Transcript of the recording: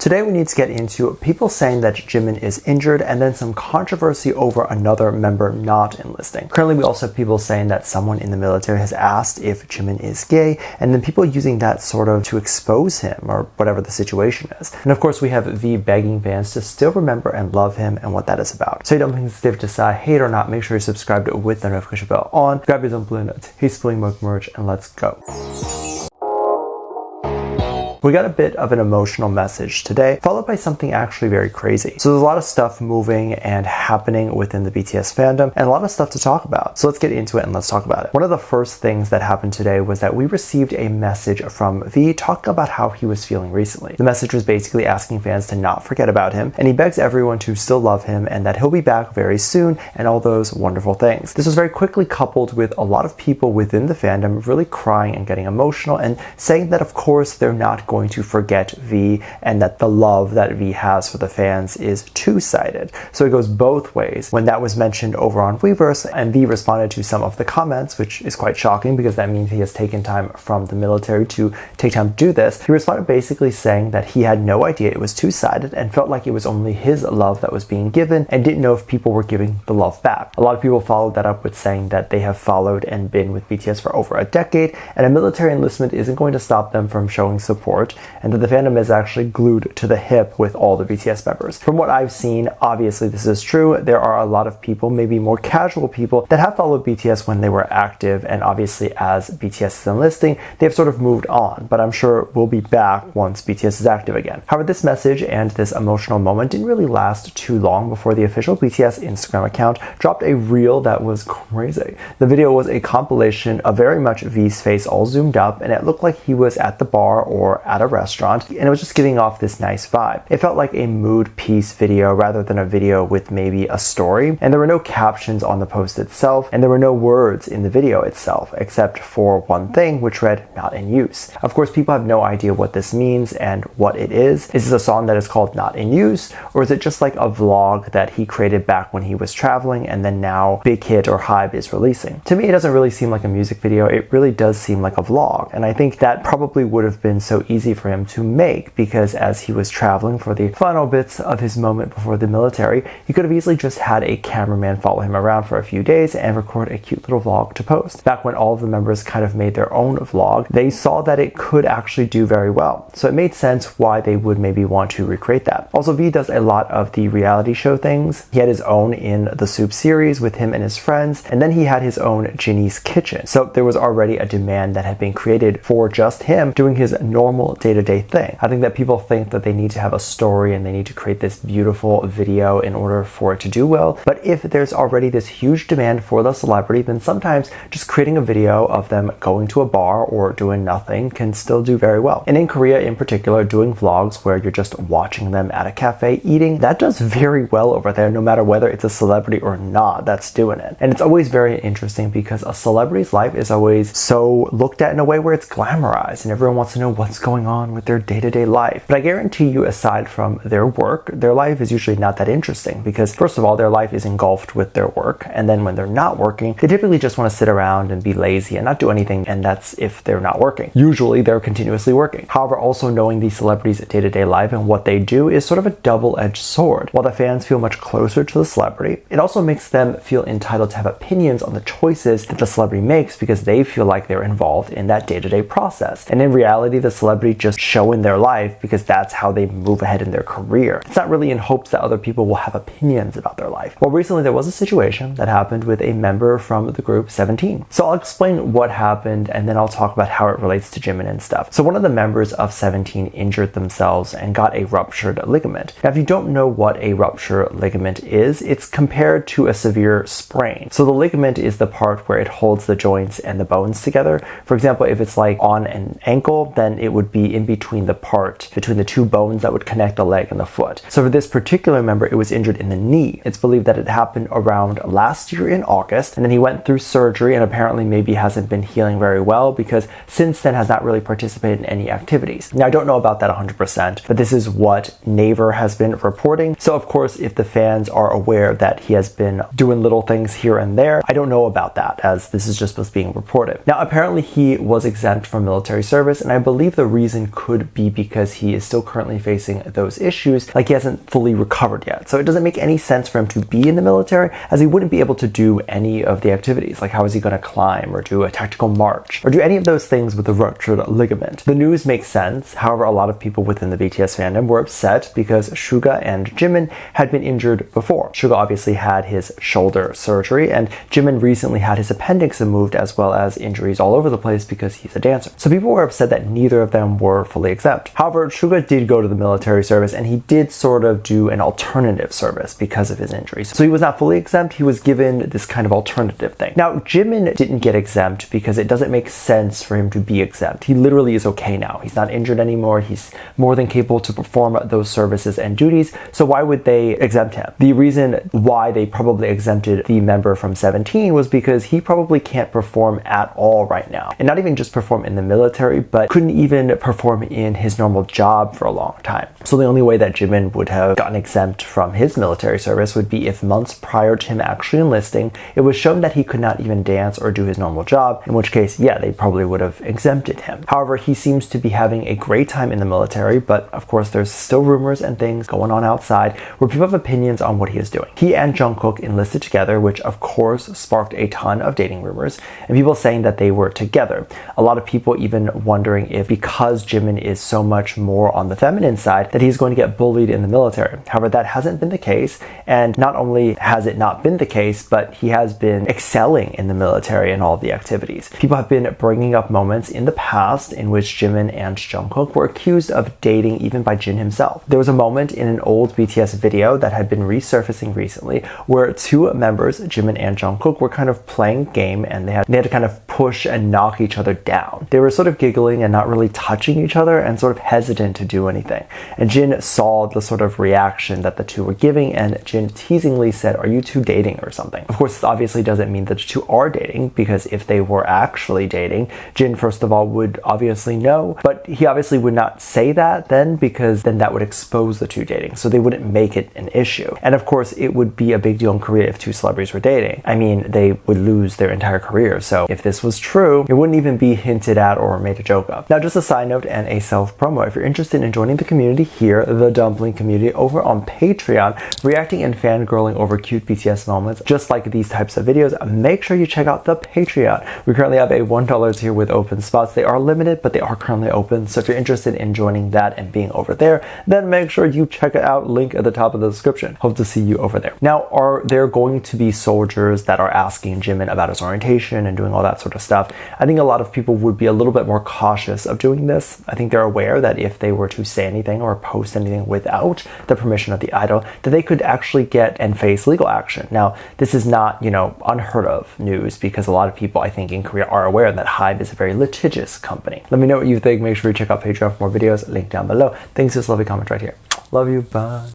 Today we need to get into people saying that Jimin is injured and then some controversy over another member not enlisting. Currently we also have people saying that someone in the military has asked if Jimin is gay, and then people using that sort of to expose him or whatever the situation is. And of course we have V begging fans to still remember and love him and what that is about. So Dumplings, if you decide hate or not, make sure you're subscribed with the notification bell on, grab your dumpling, taste spilling mug merch, and let's go. We got a bit of an emotional message today, followed by something actually very crazy. So there's a lot of stuff moving and happening within the BTS fandom, and a lot of stuff to talk about. So let's get into it and let's talk about it. One of the first things that happened today was that we received a message from V talking about how he was feeling recently. The message was basically asking fans to not forget about him, and he begs everyone to still love him and that he'll be back very soon and all those wonderful things. This was very quickly coupled with a lot of people within the fandom really crying and getting emotional and saying that of course they're not going to forget V and that the love that V has for the fans is two-sided. So it goes both ways. When that was mentioned over on Weverse and V responded to some of the comments, which is quite shocking because that means he has taken time from the military to take time to do this, he responded basically saying that he had no idea it was two-sided and felt like it was only his love that was being given and didn't know if people were giving the love back. A lot of people followed that up with saying that they have followed and been with BTS for over a decade and a military enlistment isn't going to stop them from showing support, and that the fandom is actually glued to the hip with all the BTS members. From what I've seen, obviously this is true. There are a lot of people, maybe more casual people, that have followed BTS when they were active, and obviously as BTS is enlisting, they've sort of moved on, but I'm sure we'll be back once BTS is active again. However, this message and this emotional moment didn't really last too long before the official BTS Instagram account dropped a reel that was crazy. The video was a compilation of very much V's face all zoomed up, and it looked like he was at the bar or at a restaurant, and it was just giving off this nice vibe. It felt like a mood piece video rather than a video with maybe a story, and there were no captions on the post itself, and there were no words in the video itself, except for one thing which read, "Not in use." Of course, people have no idea what this means and what it is. Is this a song that is called Not in Use, or is it just like a vlog that he created back when he was traveling and then now Big Hit or Hybe is releasing? To me, it doesn't really seem like a music video. It really does seem like a vlog, and I think that probably would have been so easy for him to make because as he was traveling for the final bits of his moment before the military, he could have easily just had a cameraman follow him around for a few days and record a cute little vlog to post. Back when all of the members kind of made their own vlog, they saw that it could actually do very well. So it made sense why they would maybe want to recreate that. Also, V does a lot of the reality show things. He had his own in the S.Coups series with him and his friends, and then he had his own Jinny's Kitchen. So there was already a demand that had been created for just him doing his normal day-to-day thing. I think that people think that they need to have a story and they need to create this beautiful video in order for it to do well. But if there's already this huge demand for the celebrity, then sometimes just creating a video of them going to a bar or doing nothing can still do very well. And in Korea in particular, doing vlogs where you're just watching them at a cafe eating, that does very well over there, no matter whether it's a celebrity or not that's doing it. And it's always very interesting because a celebrity's life is always so looked at in a way where it's glamorized and everyone wants to know what's going on with their day-to-day life. But I guarantee you, aside from their work, their life is usually not that interesting because first of all, their life is engulfed with their work, and then when they're not working, they typically just want to sit around and be lazy and not do anything, and that's if they're not working. Usually they're continuously working. However, also knowing these celebrities' day-to-day life and what they do is sort of a double-edged sword. While the fans feel much closer to the celebrity, it also makes them feel entitled to have opinions on the choices that the celebrity makes because they feel like they're involved in that day-to-day process. And in reality, the celebrity just showing their life because that's how they move ahead in their career. It's not really in hopes that other people will have opinions about their life. Well, recently there was a situation that happened with a member from the group 17. So I'll explain what happened and then I'll talk about how it relates to Jimin and stuff. So one of the members of 17 injured themselves and got a ruptured ligament. Now, if you don't know what a ruptured ligament is, it's compared to a severe sprain. So the ligament is the part where it holds the joints and the bones together. For example, if it's like on an ankle, then it would be in between the part between the two bones that would connect the leg and the foot. So for this particular member, it was injured in the knee. It's believed that it happened around last year in August, and then he went through surgery and apparently maybe hasn't been healing very well because since then has not really participated in any activities. Now, I don't know about that 100%, but this is what Naver has been reporting. So of course, if the fans are aware that he has been doing little things here and there, I don't know about that as this is just what's being reported. Now, apparently he was exempt from military service, and I believe the reason could be because he is still currently facing those issues, like he hasn't fully recovered yet. So it doesn't make any sense for him to be in the military, as he wouldn't be able to do any of the activities. Like, how is he going to climb or do a tactical march or do any of those things with a ruptured ligament? The news makes sense. However, a lot of people within the BTS fandom were upset because Suga and Jimin had been injured before. Suga obviously had his shoulder surgery, and Jimin recently had his appendix removed, as well as injuries all over the place because he's a dancer. So people were upset that neither of them were fully exempt. However, Suga did go to the military service, and he did sort of do an alternative service because of his injuries. So he was not fully exempt, he was given this kind of alternative thing. Now, Jimin didn't get exempt because it doesn't make sense for him to be exempt. He literally is okay now. He's not injured anymore. He's more than capable to perform those services and duties. So why would they exempt him? The reason why they probably exempted the member from 17 was because he probably can't perform at all right now. And not even just perform in the military, but couldn't even perform in his normal job for a long time. So the only way that Jimin would have gotten exempt from his military service would be if months prior to him actually enlisting, it was shown that he could not even dance or do his normal job, in which case, yeah, they probably would have exempted him. However, he seems to be having a great time in the military, but of course there's still rumors and things going on outside where people have opinions on what he is doing. He and Jungkook enlisted together, which of course sparked a ton of dating rumors, and people saying that they were together. A lot of people even wondering if, because Jimin is so much more on the feminine side, that he's going to get bullied in the military. However, that hasn't been the case, and not only has it not been the case, but he has been excelling in the military and all the activities. People have been bringing up moments in the past in which Jimin and Jungkook were accused of dating even by Jin himself. There was a moment in an old BTS video that had been resurfacing recently where two members, Jimin and Jungkook, were kind of playing a game, and they had to kind of push and knock each other down. They were sort of giggling and not really touching each other and sort of hesitant to do anything. And Jin saw the sort of reaction that the two were giving, and Jin teasingly said, "Are you two dating or something?" Of course, this obviously doesn't mean that the two are dating, because if they were actually dating, Jin first of all would obviously know, but he obviously would not say that then, because then that would expose the two dating, so they wouldn't make it an issue. And of course, it would be a big deal in Korea if two celebrities were dating. I mean, they would lose their entire career, so if this was true, it wouldn't even be hinted at or made a joke of. Now, just a side note and a self-promo, if you're interested in joining the community here, the Dumpling community over on Patreon, reacting and fangirling over cute BTS moments, just like these types of videos, make sure you check out the Patreon. We currently have a $1 tier with open spots. They are limited, but they are currently open, so if you're interested in joining that and being over there, then make sure you check it out, link at the top of the description. Hope to see you over there. Now, are there going to be soldiers that are asking Jimin about his orientation and doing all that sort of stuff? I think a lot of people would be a little bit more cautious of doing this. I think they're aware that if they were to say anything or post anything without the permission of the idol, that they could actually get and face legal action. Now, this is not, unheard of news, because a lot of people, I think, in Korea are aware that HYBE is a very litigious company. Let me know what you think. Make sure you check out Patreon for more videos. Link down below. Thanks, just lovely comment right here. Love you. Bye.